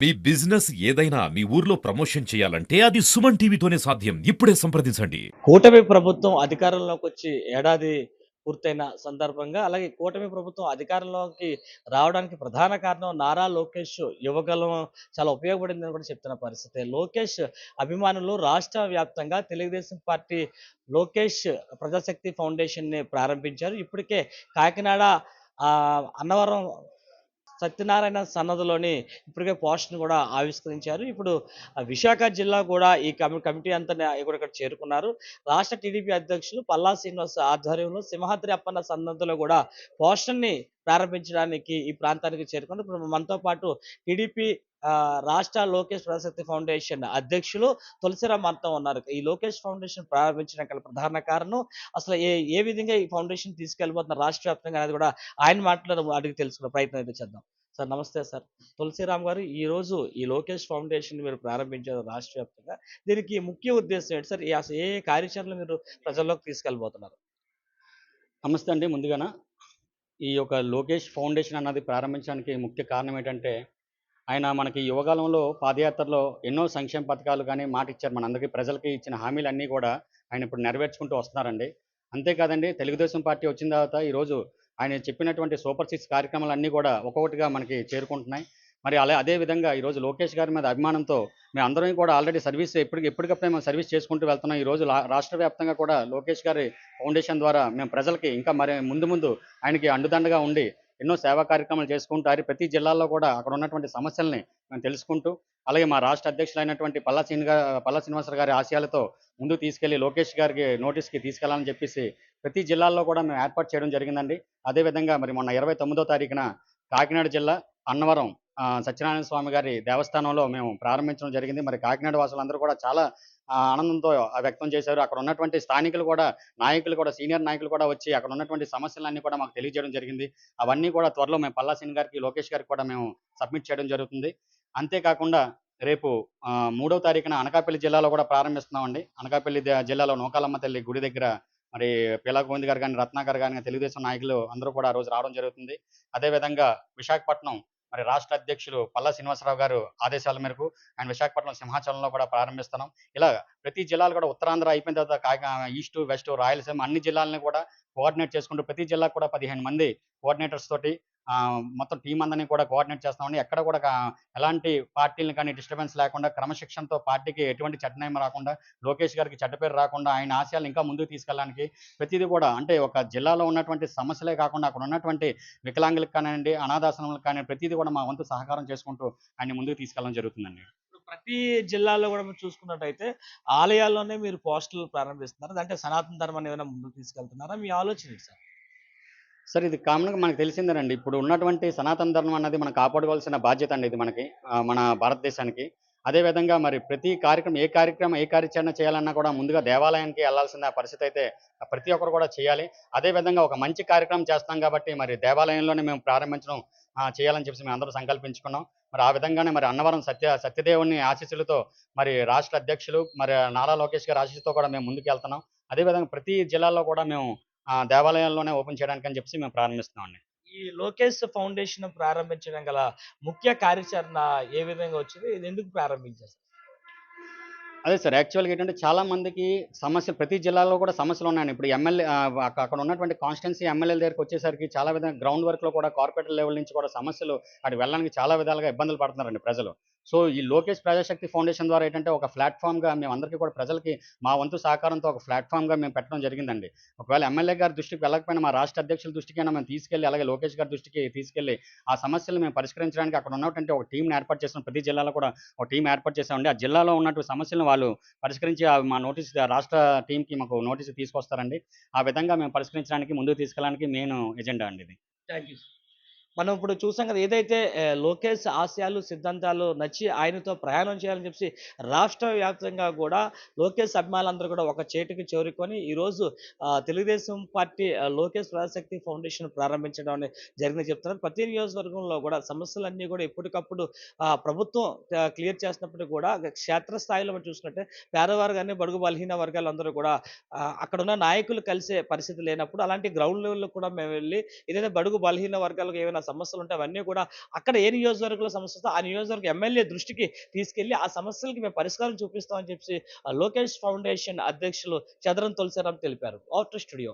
మీ business ఏదైనా మీ ఊర్లో promotion చేయాలంటే అది సుమన్ టీవీతోనే సాధ్యం. ఇప్పుడే సంప్రదించండి. కూటమి ప్రభుత్వం అధికారంలోకొచ్చి ఏడాది పూర్తయిన సందర్భంగా, అలాగే కూటమి ప్రభుత్వం అధికారంలోకి రావడానికి ప్రధాన కారణం నారా లోకేష్ యువగలం చాలా ఉపయోగపడిందని కూడా చెప్తున్న పరిస్థితి. లోకేష్ అభిమానులు రాష్ట్ర వ్యాప్తంగా తెలుగుదేశం పార్టీ లోకేష్ ప్రజాశక్తి ఫౌండేషన్‌ని ప్రారంభించారు. ఇప్పటికే కాకినాడ అన్నవరం సత్యనారాయణ సన్నదిలోని ఇప్పటికే పోస్టర్‌ని కూడా ఆవిష్కరించారు. ఇప్పుడు విశాఖ జిల్లా కూడా ఈ కమిటీ అంతా కూడా ఇక్కడ చేరుకున్నారు. రాష్ట్ర టీడీపీ అధ్యక్షులు పల్లా శ్రీనివాస్ ఆధ్వర్యంలో సింహాద్రి అప్పన్న సన్నదిలో కూడా పోస్టర్‌ని ప్రారంభించడానికి ఈ ప్రాంతానికి చేరుకున్నారు. ఇప్పుడు మనతో పాటు టీడీపీ రాష్ట్ర లోకేష్ ప్రజాశక్తి ఫౌండేషన్ అధ్యక్షులు తులసిరామ్ మనతో ఉన్నారు. ఈ లోకేష్ ఫౌండేషన్ ప్రారంభించడానికి గల ప్రధాన కారణం, అసలు ఏ ఏ విధంగా ఈ ఫౌండేషన్ తీసుకెళ్ళబోతున్నారు రాష్ట్ర వ్యాప్తంగా అనేది కూడా ఆయన మాటల్లో అడిగి తెలుసుకునే ప్రయత్నం అయితే చేద్దాం. సార్ నమస్తే సార్. తులసిరామ్ గారు, ఈరోజు ఈ లోకేష్ ఫౌండేషన్ మీరు ప్రారంభించారు రాష్ట్ర వ్యాప్తంగా. దీనికి ముఖ్య ఉద్దేశ్యం ఏంటి సార్? అసలు ఏ కార్యాచరణలు మీరు ప్రజల్లోకి తీసుకెళ్ళబోతున్నారు? నమస్తే అండి. ముందుగాన ఈ యొక్క లోకేష్ ఫౌండేషన్ అన్నది ప్రారంభించడానికి ముఖ్య కారణం ఏంటంటే, ఆయన మనకి యువకాలంలో పాదయాత్రలో ఎన్నో సంక్షేమ పథకాలు గాని మాటిచ్చారు. మనందరికీ ప్రజలకి ఇచ్చిన హామీలన్నీ కూడా ఆయన ఇప్పుడు నెరవేర్చుకుంటూ వస్తున్నారండి. అంతేకాదండి, తెలుగుదేశం పార్టీ వచ్చిన తర్వాత ఈరోజు ఆయన చెప్పినటువంటి సూపర్ సిక్స్ కార్యక్రమాలన్నీ కూడా ఒక్కొక్కటిగా మనకి చేరుకుంటున్నాయి. మరి అదే విధంగా ఈరోజు లోకేష్ గారి మీద అభిమానంతో మేమందరం కూడా ఆల్రెడీ సర్వీస్ ఎప్పటికప్పుడే మేము సర్వీస్ చేసుకుంటూ వెళ్తున్నాం. ఈరోజు రాష్ట్ర వ్యాప్తంగా కూడా లోకేష్ గారి ఫౌండేషన్ ద్వారా మేము ప్రజలకి ఇంకా మరి ముందు ఆయనకి అండుదండగా ఉండి ఎన్నో సేవా కార్యక్రమాలు చేసుకుంటూ ప్రతి జిల్లాల్లో కూడా అక్కడ ఉన్నటువంటి సమస్యల్ని మేము తెలుసుకుంటూ, అలాగే మా రాష్ట్ర అధ్యక్షులైనటువంటి పల్లా శ్రీనివాసరావు గారి ఆశయాలతో ముందుకు తీసుకెళ్లి లోకేష్ గారికి నోటీస్‌కి తీసుకెళ్లాలని చెప్పేసి ప్రతి జిల్లాల్లో కూడా మేము ఏర్పాటు చేయడం జరిగిందండి. అదేవిధంగా మరి మొన్న 29వ తారీఖున కాకినాడ జిల్లా అన్నవరం సత్యనారాయణ స్వామి గారి దేవస్థానంలో మేము ప్రారంభించడం జరిగింది. మరి కాకినాడ వాసులందరూ కూడా చాలా ఆనందంతో వ్యక్తం చేశారు. అక్కడ ఉన్నటువంటి స్థానికులు కూడా, నాయకులు కూడా, సీనియర్ నాయకులు కూడా వచ్చి అక్కడ ఉన్నటువంటి సమస్యలన్నీ కూడా మాకు తెలియజేయడం జరిగింది. అవన్నీ కూడా త్వరలో మేము పల్లా శ్రీను గారికి, లోకేష్ గారికి కూడా మేము సబ్మిట్ చేయడం జరుగుతుంది. అంతేకాకుండా రేపు 3వ తారీఖున అనకాపల్లి జిల్లాలో కూడా ప్రారంభిస్తున్నామండి. అనకాపల్లి జిల్లాలో నూకాలమ్మ తల్లి గుడి దగ్గర మరి పీలా గోవింద్ గారు గాని, రత్నాకర్ గాని, తెలుగుదేశం నాయకులు అందరూ కూడా ఆ రోజు రావడం జరుగుతుంది. అదేవిధంగా విశాఖపట్నం మరి రాష్ట్ర అధ్యక్షులు పల్లా శ్రీనివాసరావు గారు ఆదేశాల మేరకు ఆయన విశాఖపట్నం సింహాచలంలో కూడా ప్రారంభిస్తున్నాం. ఇలా ప్రతి జిల్లాలు కూడా ఉత్తరాంధ్ర అయిపోయిన తర్వాత ఈస్ట్, వెస్ట్, రాయలసీమ అన్ని జిల్లాలని కూడా కోఆర్డినేట్ చేసుకుంటూ ప్రతి జిల్లాకు కూడా 15 మంది కోఆర్డినేటర్స్ తోటి మొత్తం టీమ్ అందరిని కూడా కోఆర్డినేట్ చేస్తామండి. ఎక్కడ కూడా ఎలాంటి పార్టీలని కానీ డిస్టర్బెన్స్ లేకుండా క్రమశిక్షణతో పార్టీకి ఎటువంటి చెడ్డనేయం రాకుండా, లోకేష్ గారికి చెడ్డ పేరు రాకుండా ఆయన ఆశయాలను ఇంకా ముందుకు తీసుకెళ్ళడానికి ప్రతిదీ కూడా అంటే ఒక జిల్లాలో ఉన్నటువంటి సమస్యలే కాకుండా అక్కడ ఉన్నటువంటి వికలాంగులకు కానివ్వండి, అనాథాశ్రమాలకు కానివ్వండి ప్రతీది కూడా మా వంతు సహకారం చేసుకుంటూ ఆయన్ని ముందుకు తీసుకెళ్ళడం జరుగుతుందండి. ఇప్పుడు ప్రతి జిల్లాలో కూడా మీరు చూసుకున్నట్టయితే ఆలయాల్లోనే మీరు పోస్టర్‌లు ప్రారంభిస్తున్నారు. అంటే సనాతన ధర్మాన్ని ఏమైనా ముందుకు తీసుకెళ్తున్నారా? మీ ఆలోచన ఏంటి సార్? సార్ ఇది కామన్‌గా మనకు తెలిసిందేనండి. ఇప్పుడు ఉన్నటువంటి సనాతన ధర్మం అన్నది మనం కాపాడుకోవాల్సిన బాధ్యత అండి ఇది మనకి. మన భారతదేశానికి. అదే విధంగా మరి ప్రతి కార్యక్రమం, ఏ కార్యాచరణ చేయాలన్నా కూడా ముందుగా దేవాలయానికి ఎళ్ళాల్సిన పరిస్థితి అయితే ప్రతి ఒక్కరు కూడా చేయాలి. అదే విధంగా ఒక మంచి కార్యక్రమం చేస్తాం కాబట్టి మరి దేవాలయంలోనే మేము ప్రారంభించడం చేయాలని చెప్పేసి మేమందరం సంకల్పించుకున్నాం. మరి ఆ విధంగానే మరి అన్నవరం సత్యదేవుని ఆశీస్సులతో మరి రాష్ట్ర అధ్యక్షులు మరి నారా లోకేష్ గారి ఆశీస్సులతో కూడా మేము ముందుకెళ్తున్నాం. అదే విధంగా ప్రతి జిల్లాలో కూడా మేము దేవాలయాల్లోనే ఓపెన్ చేయడానికని చెప్పేసి మేము ప్రారంభిస్తున్నామండి. ఈ లోకేష్ ఫౌండేషన్ ప్రారంభించడం గల ముఖ్య కార్యాచరణ ఏ విధంగా వచ్చింది? ఇది ఎందుకు ప్రారంభించారు సార్? అదే సార్. యాక్చువల్‌గా ఏంటంటే చాలా మందికి సమస్యలు ప్రతి జిల్లాలో కూడా సమస్యలున్నాయండి. ఇప్పుడు ఎమ్మెల్యే అక్కడ ఉన్నటువంటి కాన్స్టిట్యున్సీ ఎమ్మెల్యేల దగ్గరికొచ్చేసరికి చాలా విధంగా గ్రౌండ్ వర్క్‌లో కూడా కార్పొరేటర్ లెవెల్ నుంచి కూడా సమస్యలు అటు వెళ్ళడానికి చాలా విధాలుగా ఇబ్బందులు పడుతున్నారండి ప్రజలు. సో, ఈ లోకేష్ ప్రజాశక్తి ఫౌండేషన్ ద్వారా ఏంటంటే ఒక ప్లాట్‌ఫార్మ్‌గా మేమందరికీ కూడా ప్రజలకి మా వంతు సహకారంతో ఒక ప్లాట్‌ఫార్మ్‌గా మేము పెట్టడం జరిగిందండి. ఒకవేళ ఎమ్మెల్యే గారి దృష్టికి వెళ్ళకపోయినా మా రాష్ట్ర అధ్యక్షుల దృష్టికైనా మేము తీసుకెళ్ళి, అలాగే లోకేష్ గారి దృష్టికి తీసుకెళ్ళి ఆ సమస్యలు మేము పరిష్కరించడానికి అక్కడ ఉన్నటువంటి ఒక టీమ్‌ని ఏర్పాటు చేసాం. ప్రతి జిల్లాలో కూడా ఒక టీమ్ ఏర్పాటు చేసామండి. ఆ జిల్లాలో ఉన్నటువంటి సమస్యలను వాళ్ళు పరిష్కరించి మా నోటీస్ రాష్ట్ర టీమ్‌కి మాకు నోటీస్ తీసుకొస్తారండి. ఆ విధంగా మేము పరిష్కరించడానికి ముందుకు తీసుకెళ్ళడానికి మెయిన్ ఎజెండా అండి ఇది. Thank you. మనం ఇప్పుడు చూసాం కదా! ఏదైతే లోకేష్ ఆశయాలు, సిద్ధాంతాలు నచ్చి ఆయనతో ప్రయాణం చేయాలని చెప్పేసి రాష్ట్ర వ్యాప్తంగా గూడా లోకేష్ అభిమానులందరూ కూడా ఒక చేటికి చేరుకొని ఈరోజు తెలుగుదేశం పార్టీ లోకేష్ ప్రజాశక్తి ఫౌండేషన్ ప్రారంభించడం అనేది జరిగిందని చెప్తున్నారు. ప్రతి నియోజకవర్గంలో కూడా సమస్యలన్నీ కూడా ఎప్పటికప్పుడు ప్రభుత్వం క్లియర్ చేస్తున్నప్పటికి కూడా క్షేత్రస్థాయిలో మనం చూసుకుంటే పేదవారు గాని, బడుగు బలహీన వర్గాలందరూ కూడా అక్కడున్న నాయకులు కలిసే పరిస్థితి లేనప్పుడు అలాంటి గ్రౌండ్ లెవెల్‌లో కూడా మేము వెళ్లి ఏదైతే బడుగు బలహీన వర్గాలకు ఏమైనా సమస్యలు ఉంటే అవన్నీ కూడా అక్కడ ఏ నియోజకవర్గంలో సమస్య వస్తే ఆ నియోజకవర్గ ఎమ్మెల్యే దృష్టికి తీసుకెళ్ళి ఆ సమస్యలకి మేము పరిష్కారం చూపిస్తామని చెప్పి లోకేష్ ఫౌండేషన్ అధ్యక్షులు చదరం తులసిరామ్ తెలిపారు. Out to studio.